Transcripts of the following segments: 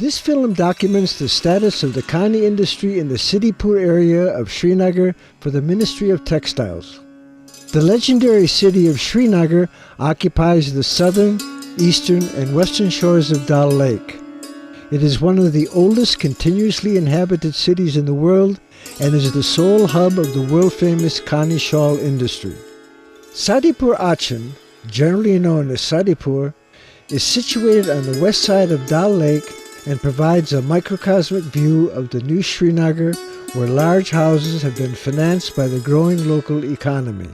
This film documents the status of the Khani industry in the Saidpura area of Srinagar for the Ministry of Textiles. The legendary city of Srinagar occupies the southern, eastern, and western shores of Dal Lake. It is one of the oldest continuously inhabited cities in the world and is the sole hub of the world-famous Khani shawl industry. Saidpura Achan, generally known as Saidpur, is situated on the west side of Dal Lake and provides a microcosmic view of the new Srinagar, where large houses have been financed by the growing local economy.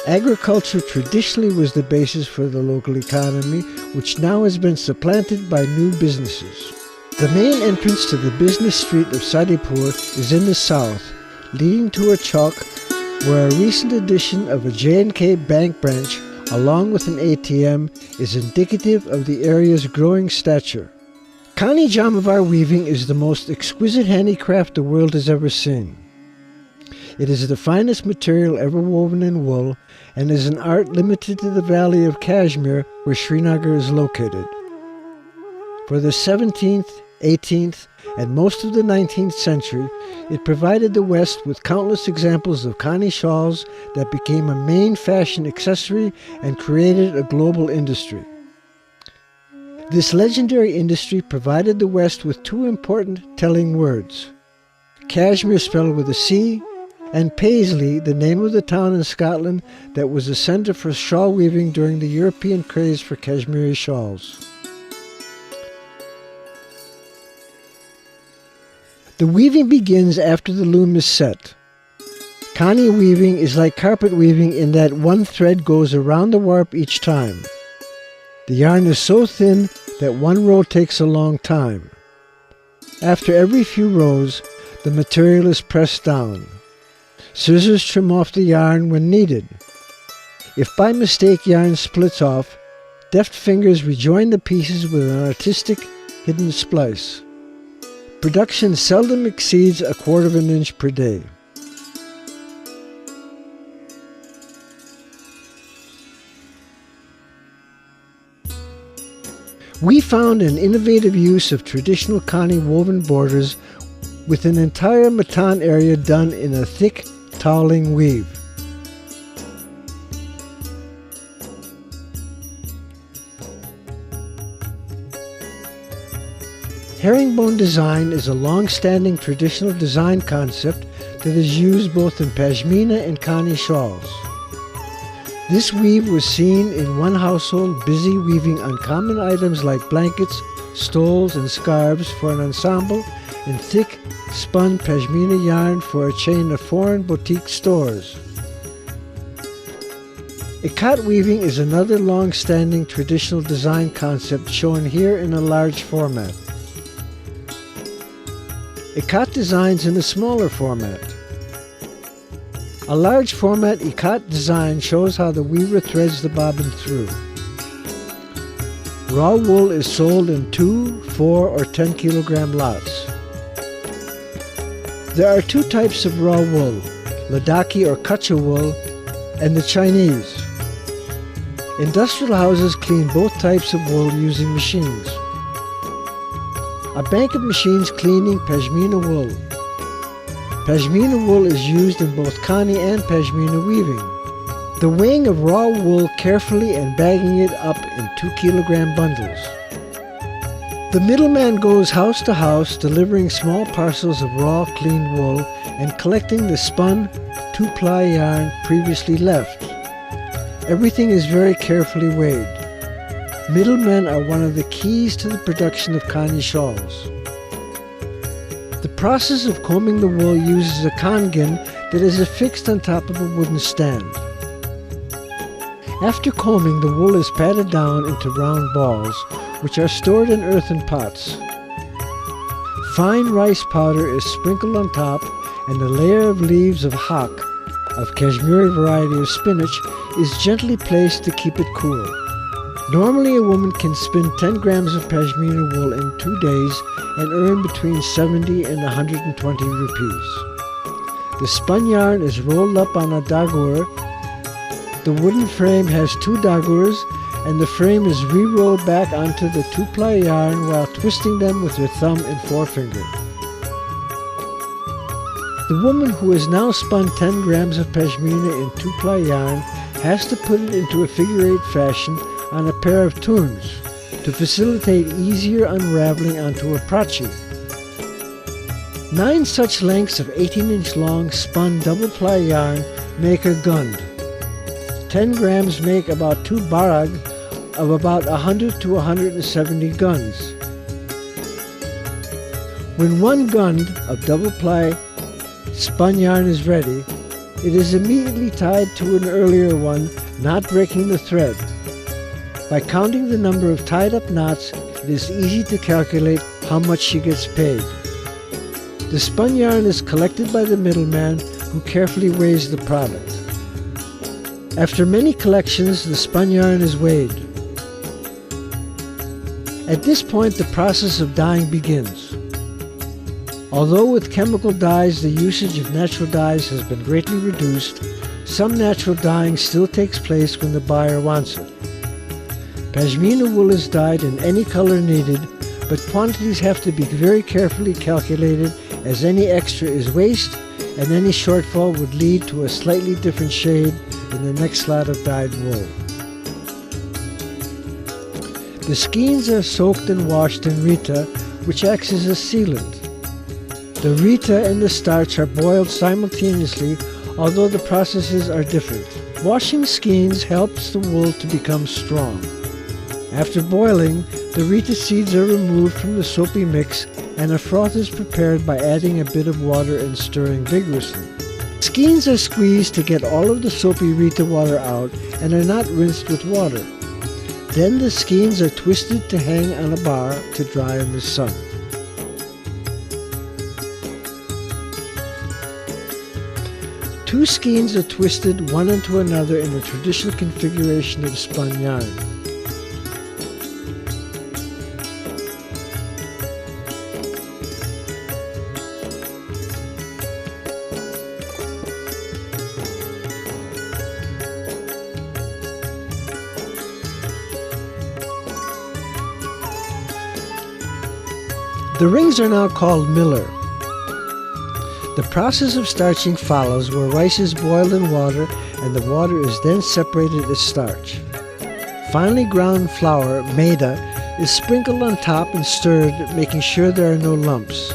Agriculture traditionally was the basis for the local economy, which now has been supplanted by new businesses. The main entrance to the business street of Saidpur is in the south, leading to a chowk where a recent addition of a J&K bank branch along with an ATM is indicative of the area's growing stature. Khani Jamavar weaving is the most exquisite handicraft the world has ever seen. It is the finest material ever woven in wool and is an art limited to the valley of Kashmir where Srinagar is located. For the 17th, 18th, and most of the 19th century, it provided the West with countless examples of Khani shawls that became a main fashion accessory and created a global industry. This legendary industry provided the West with two important telling words: Kashmir spelled with a C, and Paisley, the name of the town in Scotland that was a center for shawl weaving during the European craze for Kashmiri shawls. The weaving begins after the loom is set. Khani weaving is like carpet weaving in that one thread goes around the warp each time. The yarn is so thin that one row takes a long time. After every few rows, the material is pressed down. Scissors trim off the yarn when needed. If by mistake yarn splits off, deft fingers rejoin the pieces with an artistic hidden splice. Production seldom exceeds 1/4 of an inch per day. We found an innovative use of traditional Khani woven borders with an entire matan area done in a thick toweling weave. Herringbone design is a long-standing traditional design concept that is used both in pashmina and Khani shawls. This weave was seen in one household busy weaving uncommon items like blankets, stoles, and scarves for an ensemble in thick, spun pashmina yarn for a chain of foreign boutique stores. Ikat weaving is another long-standing traditional design concept shown here in a large format. Ikat designs in a smaller format. A large format ikat design shows how the weaver threads the bobbin through. Raw wool is sold in 2, 4, or 10 kilogram lots. There are two types of raw wool, Ladakhi or Kutcha wool, and the Chinese. Industrial houses clean both types of wool using machines. A bank of machines cleaning pashmina wool. Pashmina wool is used in both Khani and pashmina weaving. The weighing of raw wool carefully and bagging it up in 2 kilogram bundles. The middleman goes house to house delivering small parcels of raw cleaned wool and collecting the spun 2-ply yarn previously left. Everything is very carefully weighed. Middlemen are one of the keys to the production of Khani shawls. The process of combing the wool uses a kangin that is affixed on top of a wooden stand. After combing, the wool is patted down into round balls, which are stored in earthen pots. Fine rice powder is sprinkled on top, and a layer of leaves of hak, of Kashmiri variety of spinach, is gently placed to keep it cool. Normally a woman can spin 10 grams of pashmina wool in 2 days and earn between 70 and 120 rupees. The spun yarn is rolled up on a dagur The wooden frame has two dagurs, and the frame is re-rolled back onto the 2-ply yarn while twisting them with your thumb and forefinger. The woman who has now spun 10 grams of pashmina in 2-ply yarn has to put it into a figure-8 fashion on a pair of tuns to facilitate easier unraveling onto a prachi. 9 such lengths of 18-inch long spun double-ply yarn make a gund. 10 grams make about 2 barag of about 100 to 170 guns. When one gund of double-ply spun yarn is ready, it is immediately tied to an earlier one, not breaking the thread. By counting the number of tied-up knots, it is easy to calculate how much she gets paid. The spun yarn is collected by the middleman, who carefully weighs the product. After many collections, the spun yarn is weighed. At this point, the process of dyeing begins. Although with chemical dyes the usage of natural dyes has been greatly reduced, some natural dyeing still takes place when the buyer wants it. Pashmina wool is dyed in any color needed, but quantities have to be very carefully calculated, as any extra is waste and any shortfall would lead to a slightly different shade in the next lot of dyed wool. The skeins are soaked and washed in rita, which acts as a sealant. The rita and the starch are boiled simultaneously, although the processes are different. Washing skeins helps the wool to become strong. After boiling, the rita seeds are removed from the soapy mix and a froth is prepared by adding a bit of water and stirring vigorously. Skeins are squeezed to get all of the soapy rita water out and are not rinsed with water. Then the skeins are twisted to hang on a bar to dry in the sun. Two skeins are twisted one into another in the traditional configuration of spun yarn. The rings are now called miller. The process of starching follows, where rice is boiled in water and the water is then separated as starch. Finely ground flour, maida, is sprinkled on top and stirred, making sure there are no lumps.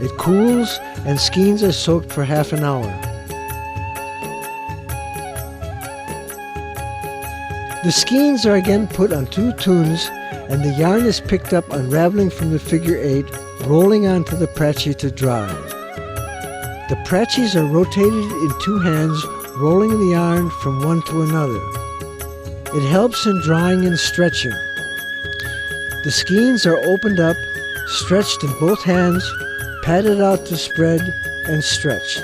It cools and skeins are soaked for half an hour. The skeins are again put on 2 tuns and the yarn is picked up unraveling from the figure 8, rolling onto the prachi to dry. The prachis are rotated in 2 hands, rolling the yarn from one to another. It helps in drying and stretching. The skeins are opened up, stretched in both hands, patted out to spread, and stretched.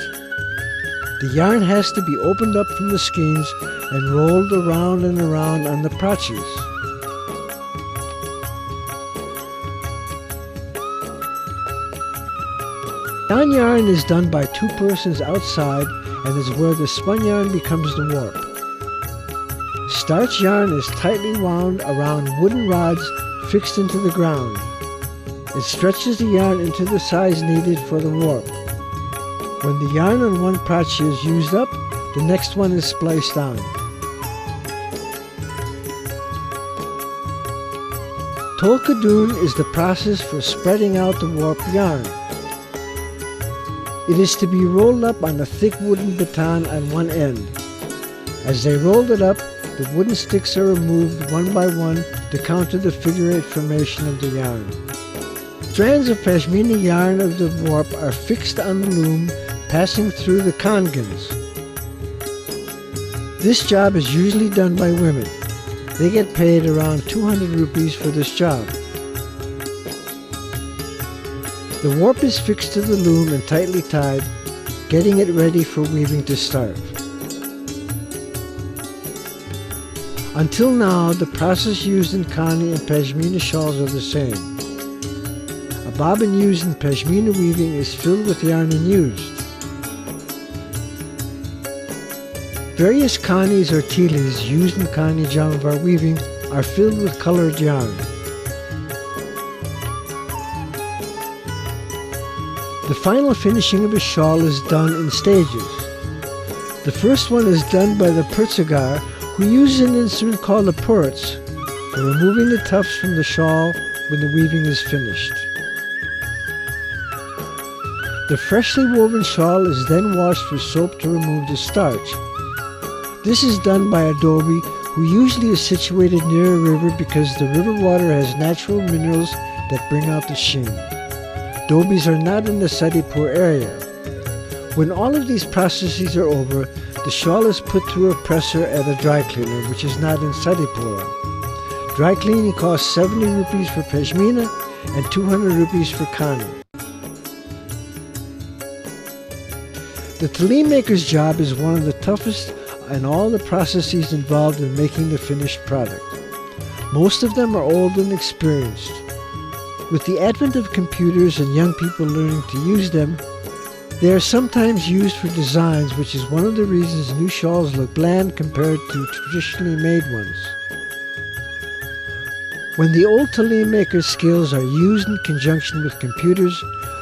The yarn has to be opened up from the skeins and rolled around and around on the prachis. Down yarn is done by 2 persons outside and is where the spun yarn becomes the warp. Starch yarn is tightly wound around wooden rods fixed into the ground. It stretches the yarn into the size needed for the warp. When the yarn on one prachi is used up, the next one is spliced on. Tolkadun is the process for spreading out the warp yarn. It is to be rolled up on a thick wooden baton on one end. As they roll it up, the wooden sticks are removed one by one to counter the figure-8 formation of the yarn. Strands of pashmina yarn of the warp are fixed on the loom, passing through the kangans. This job is usually done by women. They get paid around 200 rupees for this job. The warp is fixed to the loom and tightly tied, getting it ready for weaving to start. Until now, the process used in kani and pashmina shawls are the same. A bobbin used in pashmina weaving is filled with yarn and used. Various kanis or tilis used in Kani Jamvar weaving are filled with colored yarn. The final finishing of a shawl is done in stages. The first one is done by the purtsagar, who uses an instrument called a purts for removing the tufts from the shawl when the weaving is finished. The freshly woven shawl is then washed with soap to remove the starch. This is done by a dhobi, who usually is situated near a river because the river water has natural minerals that bring out the sheen. Dhobis are not in the Saidpura area. When all of these processes are over, the shawl is put through a presser at a dry cleaner, which is not in Saidpura. Dry cleaning costs 70 rupees for pashmina and 200 rupees for kani. The talim maker's job is one of the toughest and all the processes involved in making the finished product. Most of them are old and experienced. With the advent of computers and young people learning to use them, they are sometimes used for designs, which is one of the reasons new shawls look bland compared to traditionally made ones. When the old talim maker's skills are used in conjunction with computers,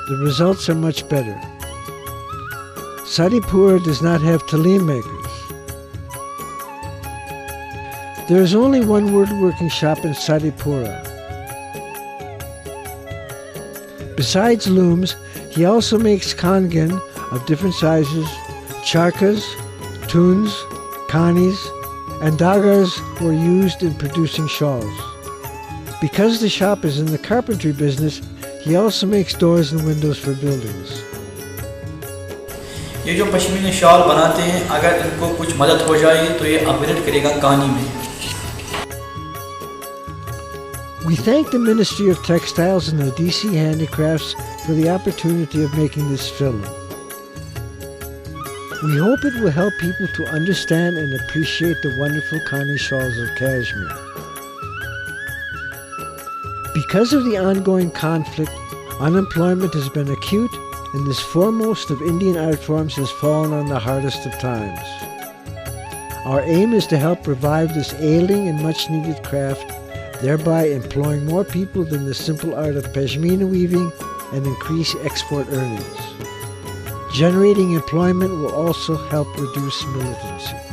the results are much better. Saidpura does not have talim makers. There is only one woodworking shop in Saidpura. Besides looms, he also makes kangan of different sizes, charkas, tuns, kanis, and dagas were used in producing shawls. Because the shop is in the carpentry business, he also makes doors and windows for buildings. ये जो pashmina shawl बनाते हैं, अगर इनको कुछ मदद हो जाए तो ये अपग्रेड करेगा कहानी में. We thank the Ministry of Textiles and the DC Handicrafts for the opportunity of making this film. We hope it will help people to understand and appreciate the wonderful Kani shawls of Kashmir. Because of the ongoing conflict, unemployment has been acute, and this foremost of Indian art forms has fallen on the hardest of times. Our aim is to help revive this ailing and much-needed craft, thereby employing more people than the simple art of pashmina weaving and increase export earnings. Generating employment will also help reduce militancy.